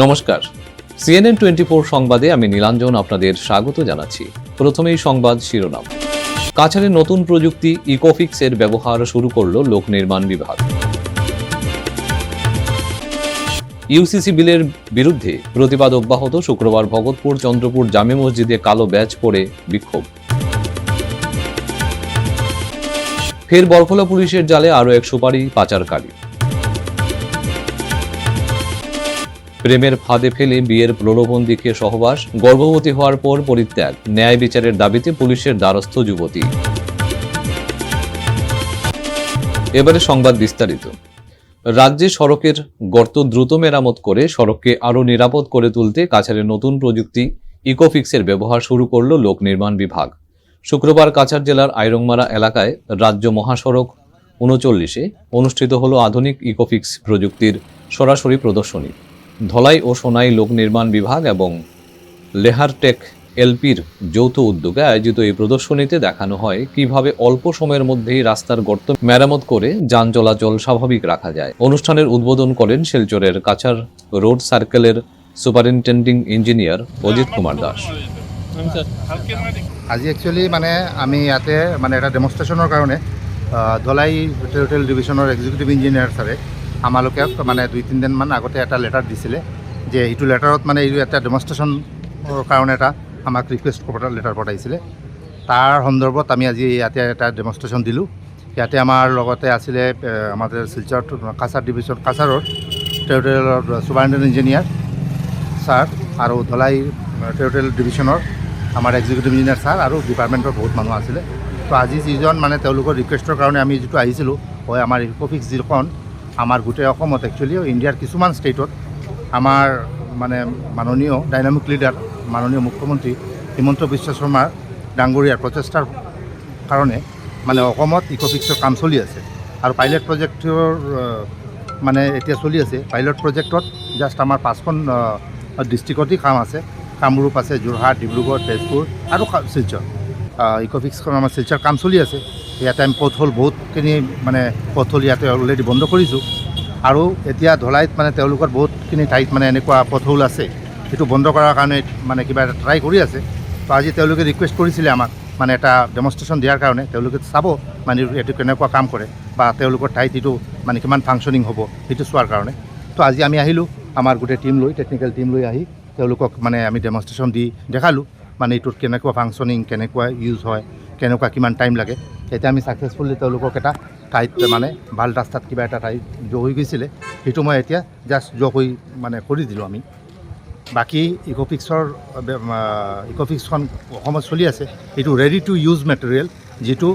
নমস্কার, CNN 24 সংবাদে আমি নীলাঞ্জন আপনাদের স্বাগত জানাচ্ছি। প্রথমেই সংবাদ শিরোনাম। কাছাড়ে নতুন প্রযুক্তি ইকোফিক্সের ব্যবহার শুরু করল লোক নির্মাণ বিভাগ। ইউসিসি বিলের বিরুদ্ধে প্রতিবাদ অব্যাহত, শুক্রবার ভগতপুর চন্দ্রপুর জামে মসজিদে কালো ব্যাজ পরে বিক্ষোভ। ফের বরফলা পুলিশের জালে আরও এক সুপারি পাচারকারী। প্রেমের ফাঁদে ফেলে বিয়ের প্রলোভন দেখিয়ে সহবাস, গর্ভবতী হওয়ার পর পরিত্যাগ, ন্যায় বিচারের দাবিতে পুলিশের দ্বারস্থ যুবতী। এবারে সংবাদ বিস্তারিত। রাজ্যে সড়কের গর্ত দ্রুত মেরামত করে সড়ককে আরও নিরাপদ করে তুলতে কাছাড়ে নতুন প্রযুক্তি ইকোফিক্সের ব্যবহার শুরু করল লোক নির্মাণ বিভাগ। শুক্রবার কাছাড় জেলার আইরংমারা এলাকায় রাজ্য মহাসড়ক ৩৯-এ অনুষ্ঠিত হল আধুনিক ইকোফিক্স প্রযুক্তির সরাসরি প্রদর্শনী। ধলাই ও সোনাই লোক নির্মাণ বিভাগ এবং লেহারটেক এলপির যৌথ উদ্যোগে আয়োজিত এই প্রদর্শনীতে দেখানো হয় কিভাবে অল্প সময়ের মধ্যেই রাস্তার গর্ত মেরামত করে যান চলাচল স্বাভাবিক রাখা যায়। অনুষ্ঠানের উদ্বোধন করেন শিলচরের কাছাড় রোড সার্কেলের সুপারিনটেন্ডিং ইঞ্জিনিয়ার অজিত কুমার দাস। আজি একচুয়ালি আমি ইয়াতে এটা ডেমনস্ট্রেশনের কারণে ধলাই টেরিটৰিয়েল ডিভিশনের এক্সিকিউটিভ ইঞ্জিনিয়ার স্যারে আমালোকে 2-3 দিন আগতে এটা লেটার দিছিলে যে এইটো লেটারত এই এটা ডেমনস্ট্রেশনের কারণে এটা আমাক রিকুৱেষ্ট লেটার পঠাইছিলে। তাৰ সন্দৰ্ভত আমি আজি ইয়াতে এটা ডেমনস্ট্রেশন দিলোঁ। ইয়াতে আমাৰ লগতে আছিলে আমাদের শিলচর কাছাড় ডিভিশন কাছাড়ৰ টেরিটৰিয়েলৰ সুপাৰিনটেন্ডিং ইঞ্জিনিয়ার স্যার আৰু ধলাই টেরিটৰিয়েল ডিভিশনৰ আমাৰ এক্সিকিউটিভ ইঞ্জিনিয়াৰ স্যার আৰু ডিপাৰ্টমেণ্টৰ বহুত মানুহ আছিলে। তো আজি যিজন তেওঁলোকৰ ৰিকুৱেষ্টৰ কাৰণে আমি যিটো আহিছিলোঁ হয় আমাৰ ইকোফিক্স যিখন আমাৰ গোটেই অসমত একচুৱেলি ইণ্ডিয়াৰ কিছুমান ষ্টেটত আমাৰ মাননীয় ডাইনামিক লিডাৰ মাননীয় মুখ্যমন্ত্ৰী হিমন্ত বিশ্ব শৰ্মাৰ ডাঙৰীয়াৰ প্ৰচেষ্টাৰ কাৰণে অসমত ইকোফিক্সৰ কাম চলি আছে আৰু পাইলট প্ৰজেক্টৰ এতিয়া চলি আছে। পাইলট প্ৰজেক্টত জাষ্ট আমাৰ 5খন ডিষ্ট্ৰিক্টতেই কাম আছে। কামৰূপ আছে, যোৰহাট, ডিব্ৰুগড়, তেজপুৰ আৰু শিলচৰ। ইকোফিক্সখন আমাৰ শিলচৰ কাম চলি আছে। ইয়াতে আমি পথহোল বহুতখিনি পথহোল ইয়াতে অলৰেডি বন্ধ কৰিছোঁ আৰু এতিয়া ধলাইত তেওঁলোকৰ বহুতখিনি ঠাইত এনেকুৱা পথহোল আছে সেইটো বন্ধ কৰাৰ কাৰণে কিবা এটা ট্ৰাই কৰি আছে। তো আজি তেওঁলোকে ৰিকুৱেষ্ট কৰিছিলে আমাক এটা ডেমনস্ট্ৰেশ্যন দিয়াৰ কাৰণে। তেওঁলোকে চাব এইটো কেনেকুৱা কাম কৰে বা তেওঁলোকৰ ঠাইত এইটো কিমান ফাংচনিং হ'ব সেইটো চোৱাৰ কাৰণে। তো আজি আমি আহিলোঁ আমাৰ গোটেই টিম লৈ, টেকনিকেল টিম লৈ আহি তেওঁলোকক আমি ডেমনস্ট্ৰেশ্যন দি দেখালোঁ এইটোত কেনেকুৱা ফাংচনিং, কেনেকুৱা ইউজ হয়, কেনেকুৱা কিমান টাইম লাগে। এতিয়া আমি ছাকচেছফুলি তেওঁলোকক এটা ঠাইত ভাল ৰাস্তাত কিবা এটা ঠাইত যোগ হৈ গৈছিলে সেইটো মই এতিয়া জাষ্ট যোগ হৈ কৰি দিলোঁ আমি। বাকী ইকোফিক্সখন অসমত চলি আছে। এইটো ৰেডি টু ইউজ মেটেৰিয়েল, যিটো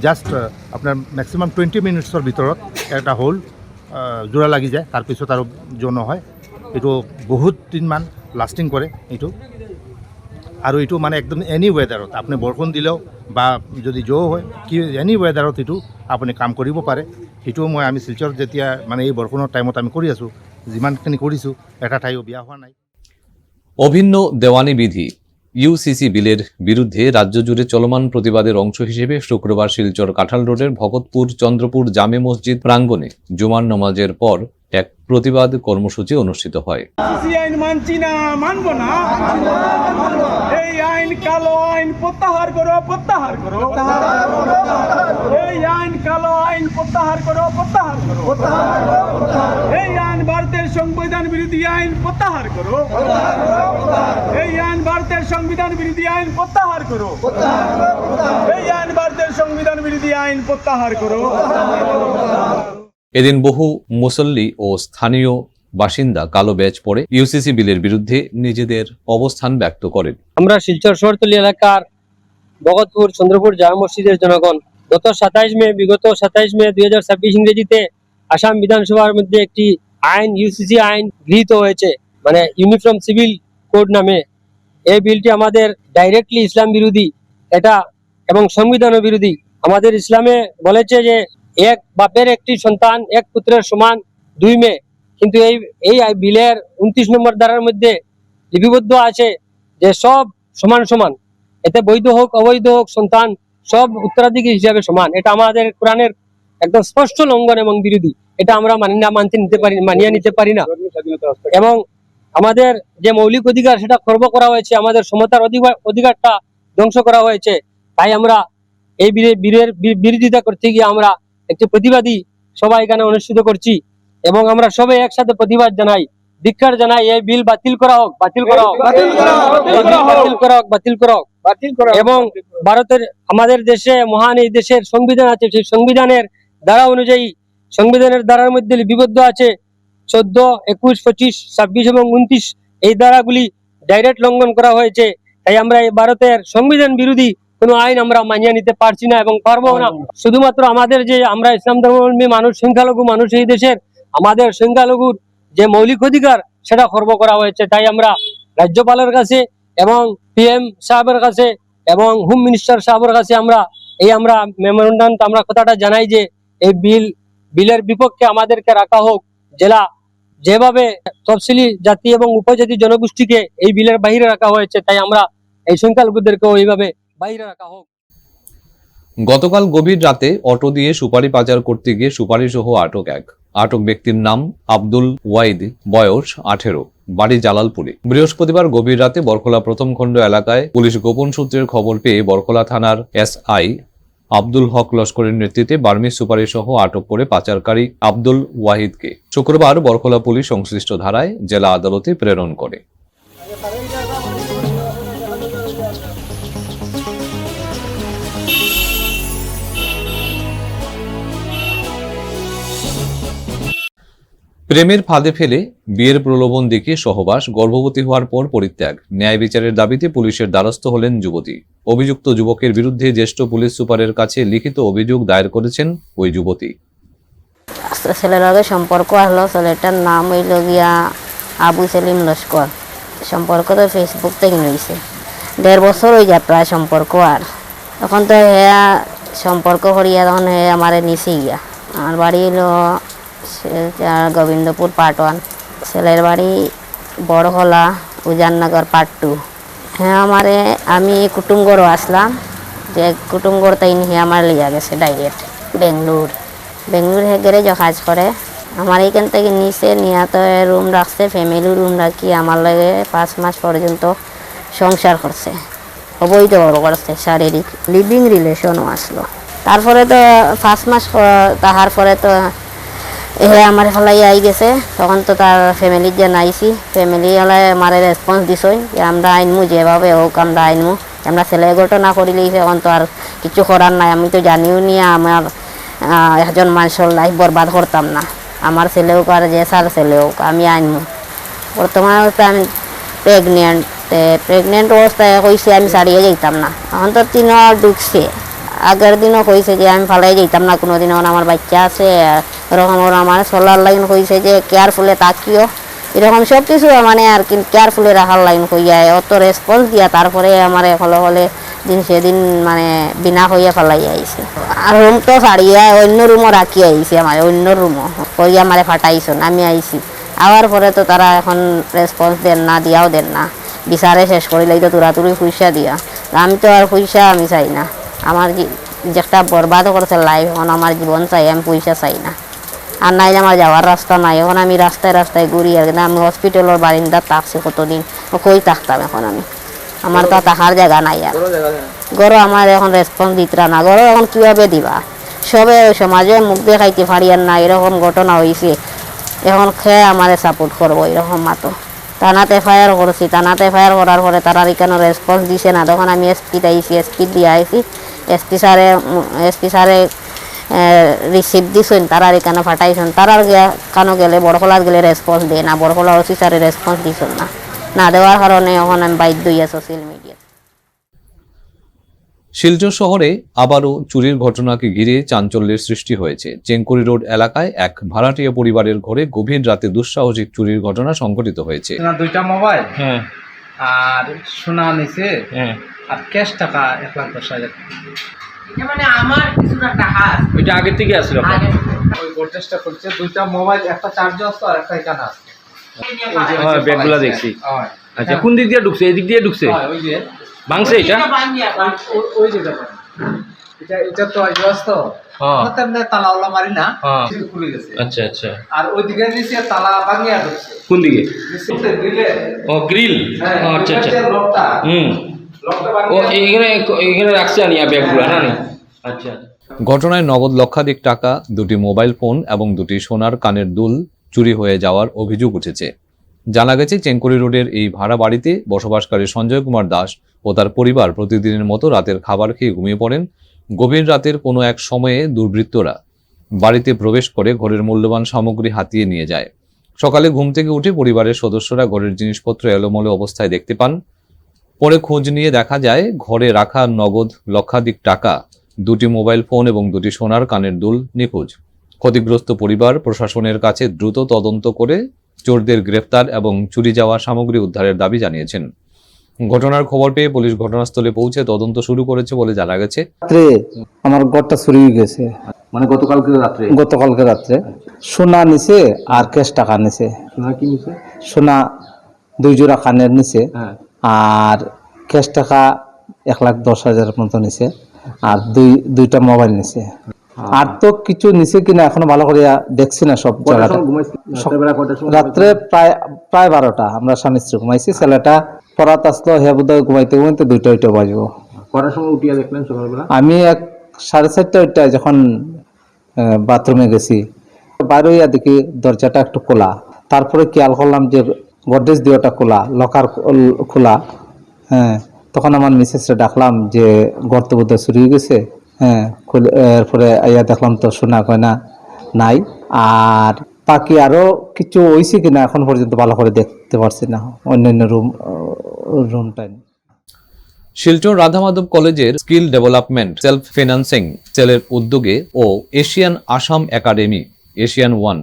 জাষ্ট আপোনাৰ মেক্সিমাম 20 মিনিটছৰ ভিতৰত এটা হোল যোৰা লাগি যায়, তাৰপিছত আৰু যোৰ নহয়। এইটো বহুত দিনমান লাষ্টিং কৰে এইটো। আৰু এইটো একদম এনি ৱেডাৰত আপুনি বৰষুণ দিলেও বা যদি জো হয় এনি ৱেডাৰত এইটো আপুনি কাম কৰিব পাৰে। সেইটো আমি শিলচৰ যেতিয়া এই বৰষুণৰ টাইমত আমি কৰি আছোঁ, যিমানখিনি কৰিছোঁ এটা ঠাইও বিয়া হোৱা নাই। অভিন্ন দেওয়ানি বিধি ইউসিসি বিলের বিরুদ্ধে রাজ্য জুড়ে চলমান প্রতিবাদের অংশ হিসেবে শুক্রবার শিলচর কাঁঠাল রোডের ভগতপুর চন্দ্রপুর জামে মসজিদ প্রাঙ্গণে জুমার নামাজের পর এক প্রতিবাদ কর্মসূচি অনুষ্ঠিত হয়। এই আইন কালো আইন প্রত্যাহার করো, প্রত্যাহার করো। এই আইন কালো আইন প্রত্যাহার করো, প্রত্যাহার করো। এই আইন ভারতের সংবিধান বিরোধী আইন প্রত্যাহার করো। এই আইন ভারতের সংবিধান বিরোধী আইন প্রত্যাহার করো। এই আইন ভারতের সংবিধান বিরোধী আইন প্রত্যাহার করো। এদিন বহু মুসল্লি ও স্থানীয় বাসিন্দা কালো ব্যাজ পরে ইউসিসি বিলের বিরুদ্ধে নিজেদের অবস্থান ব্যক্ত করেন। আমরা শিলচর শহরতলি এলাকার ভগতপুর চন্দ্রপুর জামে মসজিদের জনগণ বিগত 27 মে 2026 ইংরেজিতে আসাম বিধানসভার মধ্যে একটি আইন ইউসিসি আইন গৃহীত হয়েছে, ইউনিফর্ম সিভিল কোড নামে। এই বিলটি আমাদের ডাইরেক্টলি ইসলাম বিরোধী এটা এবং সংবিধান বিরোধী। আমাদের ইসলামে বলেছে যে এক বাপের একটি সন্তান এক পুত্রের সমান 2 মেয়ে, কিন্তু এই বিলের 29 নম্বর ধারার মধ্যে লিপিবদ্ধ আছে যে সব সমান সমান, এতে বৈধ হোক অবৈধ হোক সন্তান সব উত্তরাধিকারী হিসাবে সমান। এটা আমাদের কোরআনের একদম স্পষ্ট লঙ্ঘন এবং বিরোধী। এটা আমরা মানিয়ে নিতে পারি না। এবং আমাদের যে মৌলিক অধিকার সেটা খর্ব করা হয়েছে, আমাদের সমতার অধিকারটা ধ্বংস করা হয়েছে। তাই আমরা এই বীরের বিরোধিতা করতে গিয়ে আমরা একটি প্রতিবাদী সভা এখানে অনুষ্ঠিত করছি এবং আমরা সবাই একসাথে প্রতিবাদ জানাই, ধিক্কার জানাই, এই বিল বাতিল করা হোক, বাতিল করা হোক, বাতিল করা হোক, এই বিল বাতিল করা হোক, বাতিল করা হোক। বাতিল করা হোক। এবং ভারতের আমাদের দেশে মহান এই দেশের সংবিধান আছে, সেই সংবিধানের ধারা অনুযায়ী সংবিধানের ধারার মধ্যে লিপিবদ্ধ আছে 14, 21, 25, 26 এবং 29 এই ধারাগুলি ডাইরেক্ট লঙ্ঘন করা হয়েছে। তাই আমরা এই ভারতের সংবিধান বিরোধী কোনো আইন আমরা মানিয়ে নিতে পারছি না এবং পারবো না। শুধুমাত্র আমাদের যে আমরা ইসলাম ধর্মাবলম্বী মানুষ, সংখ্যালঘু মানুষ এই দেশের, আমাদের সংখ্যালঘুর যে মৌলিক অধিকার সেটা খর্ব করা হয়েছে। তাই আমরা রাজ্যপালের কাছে এবং PM সাহেবের কাছে এবং হোম মিনিস্টার সাহেবের কাছে আমরা মেমোরেন্ডাম আমরা কথাটা জানাই যে এই বিলের বিপক্ষে আমাদেরকে রাখা হোক। জেলা যেভাবে তফসিলি জাতি এবং উপজাতি জনগোষ্ঠীকে এই বিলের বাইরে রাখা হয়েছে, তাই আমরা এই সংখ্যালঘুদেরকেও এইভাবে বাইরে রাখা হোক। গতকাল গভীর রাতে অটো দিয়ে সুপারি পাচার করতে গিয়ে সুপারি সহ আটক এক। আটক ব্যক্তির নাম আব্দুল ওয়াইদ, বয়স 18, বাড়ি জালালপুরে। বৃহস্পতিবার গভীর রাতে বরখলা প্রথম খণ্ড এলাকায় পুলিশ গোপন সূত্রের খবর পেয়ে বরখলা থানার SI আব্দুল হক লস্করের নেতৃত্বে বার্মিজ সুপারি সহ আটক করে পাচারকারী আব্দুল ওয়াহিদকে শুক্রবার বরখলা পুলিশ সংশ্লিষ্ট ধারায় জেলা আদালতে প্রেরণ করে। প্রেমের ফাঁদে ফেলে বিয়ের প্রলোভন দেখিয়ে সহবাস, গর্ভবতী হওয়ার পর পরিত্যাগ, ন্যায় বিচারের দাবিতে পুলিশের দ্বারস্থ হলেন যুবতী। অভিযুক্ত যুবকের বিরুদ্ধে জ্যেষ্ঠ পুলিশ সুপারের কাছে লিখিত অভিযোগ দায়ের করেছেন ওই যুবতী। ছেলের আগে সম্পর্ক আসলো, ছেলেটার নাম হইল গিয়া আবু সেলিম লস্কর। সম্পর্ক তো ফেসবুক থেকে নিয়েছে, 1.5 বছর হয়ে যায় প্রায় সম্পর্ক। আর এখন তো হ্যাঁ সম্পর্ক করিয়া তখন হ্যাঁ আমারে নিচে গিয়া। আমার বাড়ি হলো গোবিন্দপুর পার্ট 1, ছেলের বাড়ি বড়খলা উজাননগর পার্ট 2। হ্যাঁ আমারে আমি কুটুমগড়ও আসলাম, যে কুটুমগড় তাই নিয়ে আমার লিয়া গেছে ডাইরেক্ট বেঙ্গলোর হে গ্যারেজে কাজ করে। আমার এইখান থেকে নিচে নিয়ে তো রুম রাখছে, ফ্যামিলি রুম রাখি আমার লাগে 5 মাস পর্যন্ত সংসার করছে, অবৈধ করছে, শারীরিক লিভিং রিলেশনও আসলো। তারপরে তো 5 মাস তাহার পরে তো আমার ফলাই আই গেছে। তখন তো তার ফ্যামিলির যে নাইছি, ফ্যামিলি হলে আমার রেসপন্স দিছই যে আমরা আইনমু, যেভাবে হোক আমরা আইনমু। আমরা ছেলে ঘটনা করিলেই এখন তো আর কিছু করার নাই। আমি তো জানিও নি আমার একজন মানুষের লাইফ বরবাদ করতাম না, আমার ছেলে হোক আর যে সার ছেলে হোক, আমি আইনমু। বর্তমান অবস্থায় আমি প্রেগনেন্ট অবস্থায় কইছে আমি ছাড়িয়ে যাইতাম না। এখন তো 3 ঢুকছে, আগের দিনও কইছে যে আমি ফালাই যাইতাম না কোনোদিন, আমার বাচ্চা আছে। এরকম আমার চলার লাইন কইছে যে কেয়ারফুলে তাকিও, এরকম সব কিছু মানে আর কি কেয়ারফুলে রাখার লাইন কইয়া অত রেসপন্স দিয়া তারপরে আমার হলে দিন সেদিন মানে বিনা হইয়া ফেলাই আইছে। আর রুম তো ছাড়িয়া অন্য রুমও রাখি আইছে, আমার অন্য রুমও কইয়া আমারে ফাটাইছন। আমি আইছি আবার পরে তো তারা এখন রেসপন্স দেন না, দিয়াও দেন না। বিচারে শেষ করিলেই তো তুরাতুরি পয়সা দিয়া। আমি তো আর পয়সা আমি চাই না, আমার যেটা বরবাদ করছে লাইফ, এখন আমার জীবন চাই, আমি পয়সা চাই না। আর নাইলে আমার যাওয়ার রাস্তা নাই, এখন আমি রাস্তায় রাস্তায় ঘুরি। আর আমি হসপিটালের বারিন্দা থাকছি কতদিন, কই থাকতাম এখন আমি, আমার তো থাকার জায়গা নাই। আর গরো আমার এখন রেসপন্স দিতরা না, গরো এখন কীভাবে দিবা? সবে সমাজে মুখ দেখাইতে পারি আর না, এরকম ঘটনা হয়েছে। এখন খেয়ে আমারে সাপোর্ট করবো এরকম মাতো। থানাতে FIR করছি, থানাতে FIR করার পরে তারা এখানে রেসপন্স দিছে না। তখন আমি এসপিতে আইছি, এসপি দিয়ে আইছি। এসপি স্যারে রিসিভ দিছেন, তারা এখানে ফাটাইছেন। তারা কেন গেলে বড়খোলা গেলে রেসপন্স দেয় না, বড়খোলা ওসি স্যারে রেসপন্স দিছেন না দেওয়ার কারণে এখন আমি বাধ্য হইয়া সোশ্যাল মিডিয়া। শিলচর শহরে আবারও চুরির ঘটনাকে ঘিরে চাঞ্চল্যের সৃষ্টি হয়েছে। চেঙ্কুরি রোড এলাকায় এক ভাড়াটিয়া পরিবারের ঘরে গভীর রাতে দুঃসাহসিক চুরির ঘটনা সংঘটিত হয়েছে। 2টা মোবাইল হ্যাঁ, আর সোনা নিছে, হ্যাঁ, আর ক্যাশ টাকা 1,10,000। মানে আমার কিছুটা টাকা আছে, ওইটা আগের থেকে আসলো। ওই গোটেসটা করছে 2টা মোবাইল, একটা চার্জ আছে আর একটা এখানে আছে। হ্যাঁ, ব্যাগগুলা দেখছি। হয়, আচ্ছা, কোন দিক দিয়ে ঢুকছে? এই দিক দিয়ে ঢুকছে, হয়, ওই যে ভাঙছে এটা। বানিয়ে ওই যে দেখো, এটা তো আইওয়াস তো হ্যাঁ তেমনি তালা মারি না, হ্যাঁ। কিন্তু খুলে গেছে। আচ্ছা আচ্ছা। আর ওইদিকে নিচে তালা ভাঙিয়া ঢুকছে। কোন দিকে? নিচে গ্রিলে, ও গ্রিল। হ্যাঁ, আচ্ছা আচ্ছা। গ্রিলের যে লকটা, হুম। লকটা ও ভাঙিয়া এখানে রাখছে আনি ব্যাগগুলো না নি? আচ্ছা। ঘটনায় নগদ লক্ষাধিক টাকা, 2টি মোবাইল ফোন এবং 2টি সোনার কানের দুল চুরি হয়ে যাওয়ার অভিযোগ উঠেছে। জানা গেছে, চেঙ্কুরি রোডের এই ভাড়া বাড়িতে বসবাসকারী সঞ্জয় কুমার দাস ও তার পরিবার প্রতিদিনের মতো রাতের খাবার খেয়ে ঘুমিয়ে পড়েন। গভীর রাতের কোনো এক সময়ে দুর্বৃত্তরা বাড়িতে প্রবেশ করে ঘরের মূল্যবান সামগ্রী হাতিয়ে নিয়ে যায়। সকালে ঘুম থেকে উঠে পরিবারের সদস্যরা ঘরের জিনিসপত্র এলোমেলো অবস্থায় দেখতে পান। পরে খোঁজ নিয়ে দেখা যায় ঘরে রাখা নগদ লক্ষাধিক টাকা, 2টি মোবাইল ফোন এবং 2টি সোনার কানের দুল নিখোঁজ। ক্ষতিগ্রস্ত পরিবার প্রশাসনের কাছে দ্রুত তদন্ত করে চোরদের গ্রেফতার এবং চুরি যাওয়া সামগ্রী উদ্ধারের দাবি জানিয়েছেন। ঘটনার খবর পেয়ে পুলিশ ঘটনাস্থলে পৌঁছে তদন্ত শুরু করেছে বলে জানা গেছে। রাত্রে আমার ঘরটা চুরি হয়ে গেছে, মানে গতকালকে রাত্রে। গতকালকে রাত্রে সোনা নিছে আর ক্যাশ টাকা নিছে। সোনা কি নিছে? সোনা 2 জোড়া কানের নিছে, হ্যাঁ। আর ক্যাশ টাকা 1,10,000 মতো নিছে, আর দুইটা মোবাইল নিছে। আর তো কিছু নিছে কিনা এখনো ভালো করে দেখছি না সব জায়গাটা। রাত্রে প্রায় 12টা আমরা স্বামী স্ত্রী ঘুমাইছি। ছেলেটা পড়াত আসলো, হে বোধহয় ঘুমাইতে ঘুমাইতে 2টা বাজবো। কটার সময় উঠিয়া দেখলেন সকালবেলা? আমি 4:30 যখন বাথরুমে গেছি, বাইরে হইয়া দেখি দরজাটা একটু খোলা। তারপরে খেয়াল করলাম যে গডরেজ দিওটা খোলা, লকার খোলা। হ্যাঁ, তখন আমার মিসেসরে ডাকলাম যে গর্ত বোধহয় চুরি হয়ে গেছে। হ্যাঁ, এরপরে আইয়া দেখলাম তো সোনা গয়না নাই। আর বাকি আরো কিছু হয়েছে কিনা এখন পর্যন্ত ভালো করে দেখতে পারছি না, অন্যান্য রুমটাই। শিলচর রাধামাধব কলেজের স্কিল ডেভেলপমেন্ট সেলফ ফিন্যান্সিং সেলের উদ্যোগে ও এশিয়ান আসাম একাডেমি এশিয়ান 1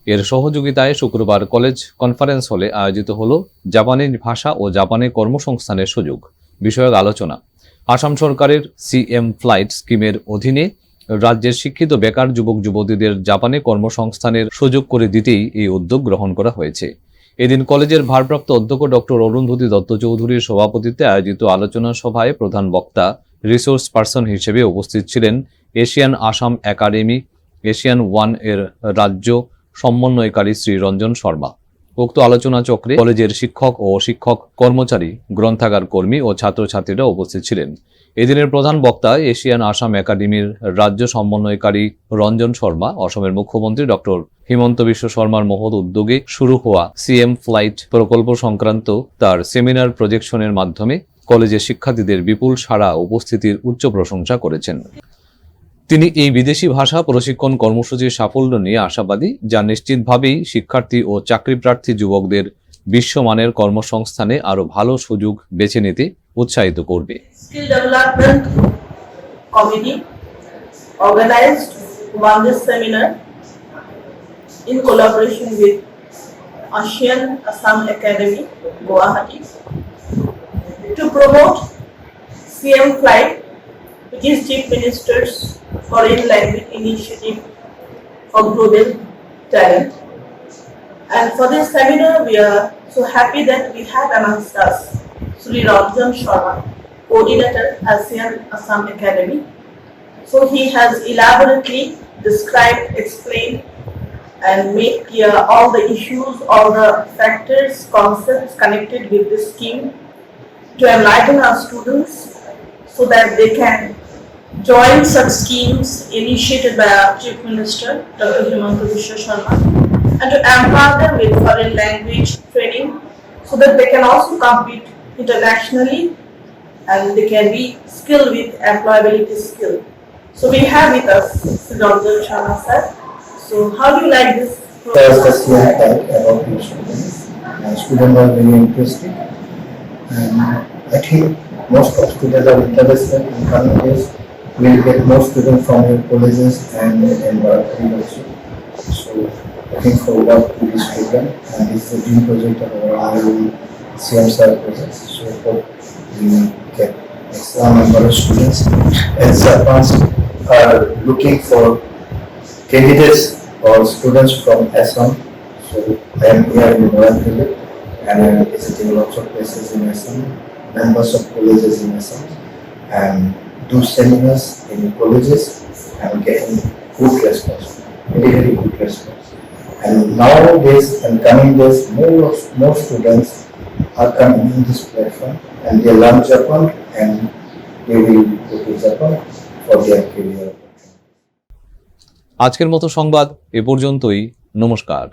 এর সহযোগিতায় শুক্রবার কলেজ কনফারেন্স হলে আয়োজিত হল জাপানিজ ভাষা ও জাপানে কর্মসংস্থানের সুযোগ বিষয়ক আলোচনা। আসাম সরকারের সিএম ফ্লাইট স্কিমের অধীনে রাজ্যের শিক্ষিত বেকার যুবক যুবতীদের জাপানে কর্মসংস্থানের সুযোগ করে দিতেই এই উদ্যোগ গ্রহণ করা হয়েছে। এদিন কলেজের ভারপ্রাপ্ত অধ্যক্ষ ডক্টর অরুন্ধতী দত্ত চৌধুরীর সভাপতিত্বে আয়োজিত আলোচনা সভায় প্রধান বক্তা রিসোর্স পার্সন হিসেবে উপস্থিত ছিলেন এশিয়ান আসাম একাডেমি এশিয়ান 1 এর রাজ্য সমন্বয়কারী শ্রী রঞ্জন শর্মা। উক্ত আলোচনা চক্রে কলেজের শিক্ষক ও শিক্ষক কর্মচারী, গ্রন্থাগার কর্মী ও ছাত্রছাত্রীরা উপস্থিত ছিলেন। এদিনের প্রধান বক্তা এশিয়ান আসাম একাডেমির রাজ্য সমন্বয়কারী রঞ্জন শর্মা অসমের মুখ্যমন্ত্রী ডক্টর হিমন্ত বিশ্ব শর্মার মহৎ উদ্যোগে শুরু হওয়া সিএম ফ্লাইট প্রকল্প সংক্রান্ত তার সেমিনার প্রজেকশনের মাধ্যমে কলেজের শিক্ষার্থীদের বিপুল সাড়া উপস্থিতির উচ্চ প্রশংসা করেছেন। তিনি এই বিদেশি ভাষা প্রশিক্ষণ কর্মসূচির সাফল্য নিয়ে আশাবাদী, যা নিশ্চিতভাবেই শিক্ষার্থী ও চাকরিপ্রার্থী যুবকদের বিশ্বমানের কর্মসংস্থানে আরও ভালো সুযোগ বেছে নিতে উৎসাহিত করবে। Skill Development Committee organized this seminar in collaboration with ASEAN Assam Academy, Guwahati, to promote CM Flight, which is Chief Minister's Foreign Language Initiative for Global Talent. And for this seminar, we are so happy that we have amongst us Sri Ranjan Sharma, coordinator ASEAN Assam Academy. So he has elaborately described, explained, and made clear all the issues, all the factors, concepts connected with this scheme to enlighten our students so that they can join such schemes initiated by our Chief Minister, Dr. Himanta Biswa Sharma, and to empower them with foreign language training so that they can also compete internationally and they can be skilled with employability skill. So we have with us Dr. Sharma sir. So how do you like this There's the CM type about the students. Students are very interested, and I think most of students are interested in coming days. We'll get more students from your colleges and laboratory also. So looking forward to this program, and it's a dream project of our CMSR project. So hope we will get some number of students. And Sarpans are looking for candidates or students from Assam. So I am here in Guwahati and I am visiting lots of places in Assam, members of colleges in Assam, and do seminars in colleges and getting good response, very, very good response. And nowadays and coming days, more students are coming in this platform and they learn Japan and they will go to Japan for their career. আজকের মতো সংবাদ এ পর্যন্তই। নমস্কার।